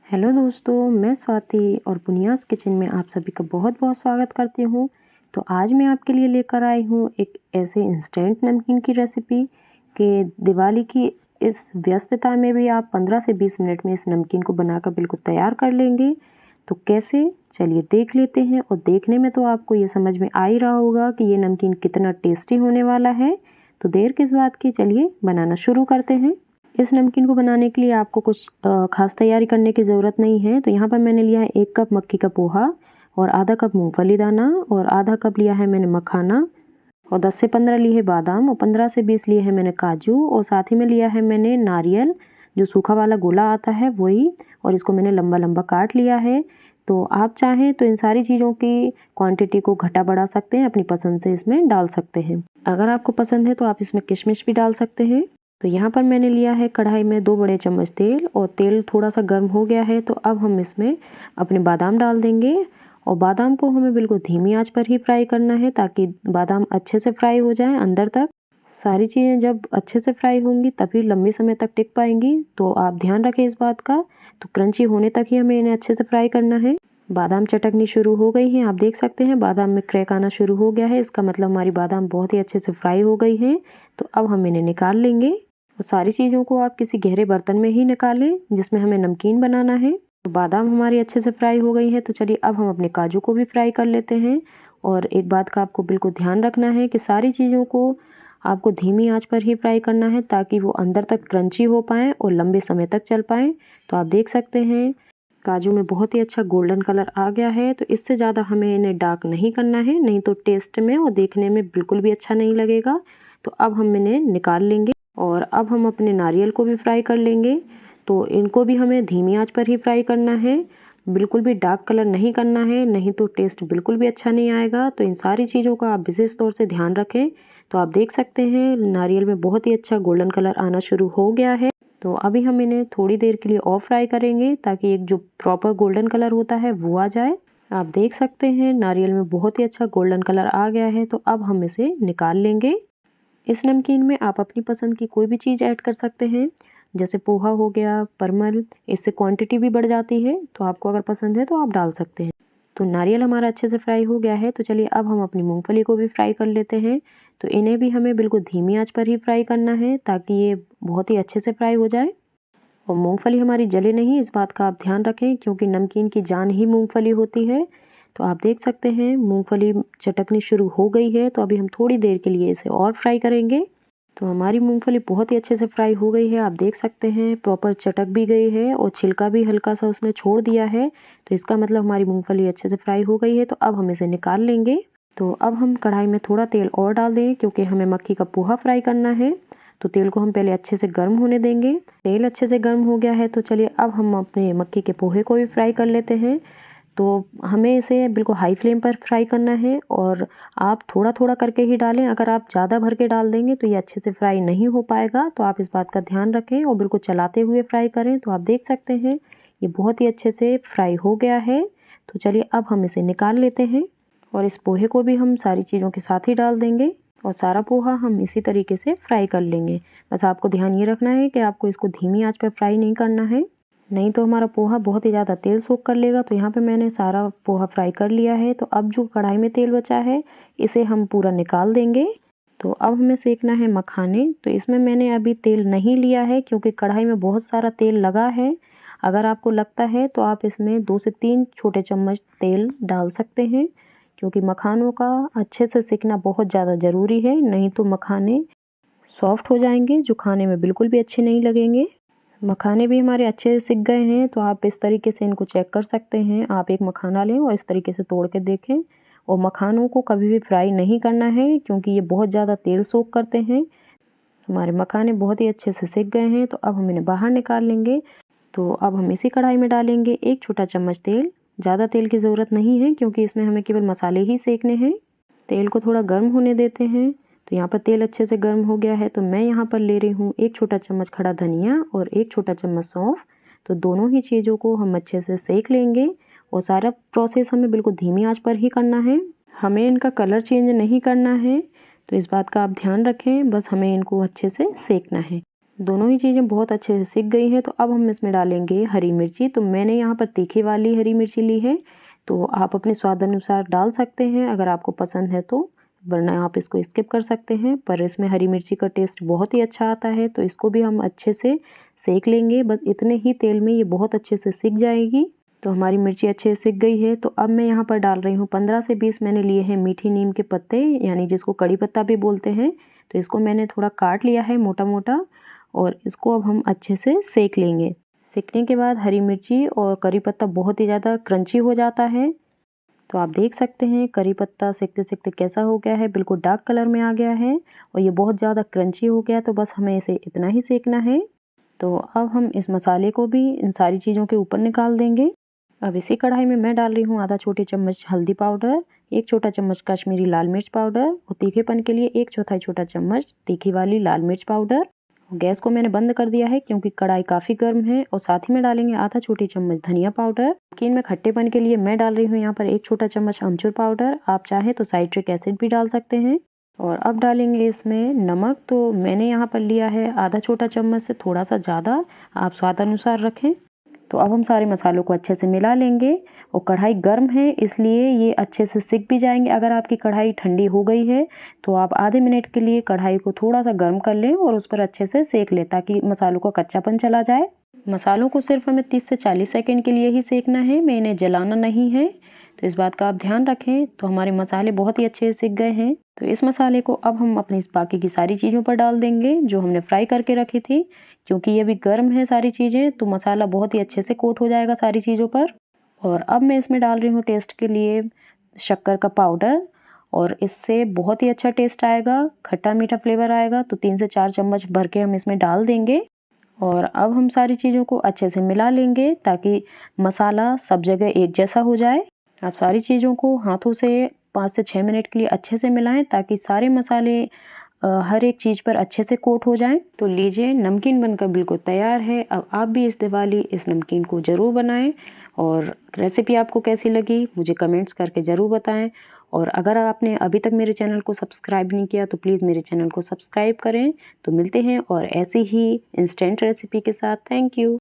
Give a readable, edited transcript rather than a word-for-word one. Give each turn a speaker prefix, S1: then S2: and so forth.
S1: Hello दोस्तों, मैं स्वाति और पुनियास किचन में आप सभी का बहुत बहुत स्वागत करती हूँ। तो आज मैं आपके लिए लेकर आई हूँ एक ऐसे इंस्टेंट नमकीन की रेसिपी कि दिवाली की इस व्यस्तता में भी आप 15 से 20 मिनट में इस नमकीन को बनाकर बिल्कुल तैयार कर लेंगे। तो कैसे, चलिए देख लेते हैं। और देखने में तो आपको ये समझ में आ ही रहा होगा कि ये नमकीन कितना टेस्टी होने वाला है। तो देर किस बात की, चलिए बनाना शुरू करते हैं। इस नमकीन को बनाने के लिए आपको कुछ ख़ास तैयारी करने की ज़रूरत नहीं है। तो यहाँ पर मैंने लिया है 1 कप मक्की का पोहा और आधा कप मूंगफली दाना और आधा कप लिया है मैंने मखाना और 10 से 15 लिए है बादाम और 15 से 20 लिए है मैंने काजू और साथ ही में लिया है मैंने नारियल, जो सूखा वाला गोला आता है वही, और इसको मैंने लंबा लंबा काट लिया है। तो आप चाहें तो इन सारी चीज़ों की क्वांटिटी को घटा बढ़ा सकते हैं, अपनी पसंद से इसमें डाल सकते हैं। अगर आपको पसंद है तो आप इसमें किशमिश भी डाल सकते हैं। तो यहाँ पर मैंने लिया है कढ़ाई में 2 बड़े चम्मच तेल और तेल थोड़ा सा गर्म हो गया है। तो अब हम इसमें अपने बादाम डाल देंगे और बादाम को हमें बिल्कुल धीमी आंच पर ही फ्राई करना है ताकि बादाम अच्छे से फ्राई हो जाए अंदर तक। सारी चीज़ें जब अच्छे से फ्राई होंगी तभी लंबे समय तक टिक पाएंगी, तो आप ध्यान रखें इस बात का। तो क्रंची होने तक ही हमें इन्हें अच्छे से फ्राई करना है। बादाम चटकनी शुरू हो गई हैं, आप देख सकते हैं बादाम में क्रैक आना शुरू हो गया है। इसका मतलब हमारी बादाम बहुत ही अच्छे से फ्राई हो गई हैं। तो अब हम इन्हें निकाल लेंगे और सारी चीज़ों को आप किसी गहरे बर्तन में ही निकालें जिसमें हमें नमकीन बनाना है। तो बादाम हमारी अच्छे से फ्राई हो गई है। तो चलिए अब हम अपने काजू को भी फ्राई कर लेते हैं। और एक बात का आपको बिल्कुल ध्यान रखना है कि सारी चीज़ों को आपको धीमी आंच पर ही फ्राई करना है ताकि वो अंदर तक क्रंची हो पाएँ और लंबे समय तक चल पाएँ। तो आप देख सकते हैं काजू में बहुत ही अच्छा गोल्डन कलर आ गया है। तो इससे ज़्यादा हमें इन्हें डार्क नहीं करना है, नहीं तो टेस्ट में और देखने में बिल्कुल भी अच्छा नहीं लगेगा। तो अब हम इन्हें निकाल लेंगे और अब हम अपने नारियल को भी फ्राई कर लेंगे। तो इनको भी हमें धीमी आंच पर ही फ्राई करना है, बिल्कुल भी डार्क कलर नहीं करना है, नहीं तो टेस्ट बिल्कुल भी अच्छा नहीं आएगा। तो इन सारी चीज़ों का आप विशेष तौर से ध्यान रखें। तो आप देख सकते हैं नारियल में बहुत ही अच्छा गोल्डन कलर आना शुरू हो गया है। तो अभी हम इन्हें थोड़ी देर के लिए और फ्राई करेंगे ताकि एक जो प्रॉपर गोल्डन कलर होता है वो आ जाए। आप देख सकते हैं नारियल में बहुत ही अच्छा गोल्डन कलर आ गया है। तो अब हम इसे निकाल लेंगे। इस नमकीन में आप अपनी पसंद की कोई भी चीज़ ऐड कर सकते हैं, जैसे पोहा हो गया, परमल, इससे क्वांटिटी भी बढ़ जाती है। तो आपको अगर पसंद है तो आप डाल सकते हैं। तो नारियल हमारा अच्छे से फ्राई हो गया है। तो चलिए अब हम अपनी मूंगफली को भी फ्राई कर लेते हैं। तो इन्हें भी हमें बिल्कुल धीमी आंच पर ही फ्राई करना है ताकि ये बहुत ही अच्छे से फ्राई हो जाए और मूंगफली हमारी जले नहीं, इस बात का आप ध्यान रखें क्योंकि नमकीन की जान ही मूंगफली होती है। तो आप देख सकते हैं मूंगफली चटकनी शुरू हो गई है। तो अभी हम थोड़ी देर के लिए इसे और फ्राई करेंगे। तो हमारी मूंगफली बहुत ही अच्छे से फ्राई हो गई है, आप देख सकते हैं प्रॉपर चटक भी गई है और छिलका भी हल्का सा उसने छोड़ दिया है। तो इसका मतलब हमारी मूंगफली अच्छे से फ्राई हो गई है। तो अब हम इसे निकाल लेंगे। तो अब हम कढ़ाई में थोड़ा तेल और डाल दें क्योंकि हमें मक्की का पोहा फ्राई करना है। तो तेल को हम पहले अच्छे से गर्म होने देंगे। तेल अच्छे से गर्म हो गया है। तो चलिए अब हम अपने मक्की के पोहे को भी फ्राई कर लेते हैं। तो हमें इसे बिल्कुल हाई फ्लेम पर फ्राई करना है और आप थोड़ा थोड़ा करके ही डालें। अगर आप ज़्यादा भर के डाल देंगे तो ये अच्छे से फ्राई नहीं हो पाएगा। तो आप इस बात का ध्यान रखें और बिल्कुल चलाते हुए फ्राई करें। तो आप देख सकते हैं ये बहुत ही अच्छे से फ्राई हो गया है। तो चलिए अब हम इसे निकाल लेते हैं और इस पोहे को भी हम सारी चीज़ों के साथ ही डाल देंगे और सारा पोहा हम इसी तरीके से फ्राई कर लेंगे। बस आपको ध्यान ये रखना है कि आपको इसको धीमी आंच पर फ्राई नहीं करना है, नहीं तो हमारा पोहा बहुत ही ज़्यादा तेल सोख कर लेगा। तो यहाँ पे मैंने सारा पोहा फ्राई कर लिया है। तो अब जो कढ़ाई में तेल बचा है इसे हम पूरा निकाल देंगे। तो अब हमें सेकना है मखाने। तो इसमें मैंने अभी तेल नहीं लिया है क्योंकि कढ़ाई में बहुत सारा तेल लगा है। अगर आपको लगता है तो आप इसमें 2 से 3 छोटे चम्मच तेल डाल सकते हैं क्योंकि मखानों का अच्छे से सेकना बहुत ज़्यादा ज़रूरी है, नहीं तो मखाने सॉफ्ट हो जाएंगे जो खाने में बिल्कुल भी अच्छे नहीं लगेंगे। मखाने भी हमारे अच्छे से सिक गए हैं। तो आप इस तरीके से इनको चेक कर सकते हैं। आप एक मखाना लें और इस तरीके से तोड़ के देखें। और मखानों को कभी भी फ्राई नहीं करना है क्योंकि ये बहुत ज़्यादा तेल सोख करते हैं। हमारे मखाने बहुत ही अच्छे से सिक गए हैं। तो अब हम इन्हें बाहर निकाल लेंगे। तो अब हम इसी कढ़ाई में डालेंगे 1 छोटा चम्मच तेल। ज़्यादा तेल की ज़रूरत नहीं है क्योंकि इसमें हमें केवल मसाले ही सेकने हैं। तेल को थोड़ा गर्म होने देते हैं। तो यहाँ पर तेल अच्छे से गर्म हो गया है। तो मैं यहाँ पर ले रही हूँ 1 छोटा चम्मच खड़ा धनिया और 1 छोटा चम्मच सौंफ। तो दोनों ही चीज़ों को हम अच्छे से सेक लेंगे और सारा प्रोसेस हमें बिल्कुल धीमी आंच पर ही करना है। हमें इनका कलर चेंज नहीं करना है। तो इस बात का आप ध्यान रखें, बस हमें इनको अच्छे से सेकना है। दोनों ही चीज़ें बहुत अच्छे से सिक गई हैं। तो अब हम इसमें डालेंगे हरी मिर्ची। तो मैंने यहाँ पर तीखी वाली हरी मिर्ची ली है, तो आप अपने स्वाद अनुसार डाल सकते हैं अगर आपको पसंद है तो, वरना आप इसको स्किप कर सकते हैं। पर इसमें हरी मिर्ची का टेस्ट बहुत ही अच्छा आता है। तो इसको भी हम अच्छे से सेक लेंगे, बस इतने ही तेल में ये बहुत अच्छे से सिक जाएगी। तो हमारी मिर्ची अच्छे से सिक गई है। तो अब मैं यहाँ पर डाल रही हूँ 15 से 20 मैंने लिए हैं मीठी नीम के पत्ते, यानी जिसको कड़ी पत्ता भी बोलते हैं। तो इसको मैंने थोड़ा काट लिया है मोटा मोटा, और इसको अब हम अच्छे से सेक लेंगे। सेकने के बाद हरी मिर्ची और करी पत्ता बहुत ही ज़्यादा क्रंची हो जाता है। तो आप देख सकते हैं करी पत्ता सेकते सेकते कैसा हो गया है, बिल्कुल डार्क कलर में आ गया है और ये बहुत ज़्यादा क्रंची हो गया है। तो बस हमें इसे इतना ही सेकना है। तो अब हम इस मसाले को भी इन सारी चीज़ों के ऊपर निकाल देंगे। अब इसी कढ़ाई में मैं डाल रही हूँ आधा छोटे चम्मच हल्दी पाउडर, 1 छोटा चम्मच कश्मीरी लाल मिर्च पाउडर और तीखेपन के लिए 1 चौथाई छोटा चम्मच तीखी वाली लाल मिर्च पाउडर। गैस को मैंने बंद कर दिया है क्योंकि कढ़ाई काफ़ी गर्म है। और साथ ही में डालेंगे आधा छोटी चम्मच धनिया पाउडर। नमकीन में खट्टेपन के लिए मैं डाल रही हूँ यहाँ पर 1 छोटा चम्मच अमचूर पाउडर, आप चाहें तो साइट्रिक एसिड भी डाल सकते हैं। और अब डालेंगे इसमें नमक। तो मैंने यहाँ पर लिया है आधा छोटा चम्मच से थोड़ा सा ज़्यादा, आप स्वाद अनुसार रखें। तो अब हम सारे मसालों को अच्छे से मिला लेंगे। और कढ़ाई गर्म है इसलिए ये अच्छे से सिक भी जाएंगे। अगर आपकी कढ़ाई ठंडी हो गई है तो आप आधे मिनट के लिए कढ़ाई को थोड़ा सा गर्म कर लें और उस पर अच्छे से सेक लें ताकि मसालों का कच्चापन चला जाए। मसालों को सिर्फ हमें 30 से 40 सेकंड के लिए ही सेकना है, मैं इन्हें जलाना नहीं है। तो इस बात का आप ध्यान रखें। तो हमारे मसाले बहुत ही अच्छे से सिक गए हैं। तो इस मसाले को अब हम अपनी बाकी की सारी चीज़ों पर डाल देंगे जो हमने फ्राई करके रखी थी। क्योंकि ये भी गर्म है सारी चीज़ें, तो मसाला बहुत ही अच्छे से कोट हो जाएगा सारी चीज़ों पर। और अब मैं इसमें डाल रही हूँ टेस्ट के लिए शक्कर का पाउडर, और इससे बहुत ही अच्छा टेस्ट आएगा, खट्टा मीठा फ्लेवर आएगा। तो 3 से 4 चम्मच भर के हम इसमें डाल देंगे। और अब हम सारी चीज़ों को अच्छे से मिला लेंगे ताकि मसाला सब जगह एक जैसा हो जाए। आप सारी चीज़ों को हाथों से 5 से 6 मिनट के लिए अच्छे से मिलाएं ताकि सारे मसाले हर एक चीज़ पर अच्छे से कोट हो जाएं। तो लीजिए नमकीन बनकर बिल्कुल तैयार है। अब आप भी इस दिवाली इस नमकीन को ज़रूर बनाएं। और रेसिपी आपको कैसी लगी मुझे कमेंट्स करके ज़रूर बताएं। और अगर आपने अभी तक मेरे चैनल को सब्सक्राइब नहीं किया तो प्लीज़ मेरे चैनल को सब्सक्राइब करें। तो मिलते हैं और ऐसी ही इंस्टेंट रेसिपी के साथ। Thank you.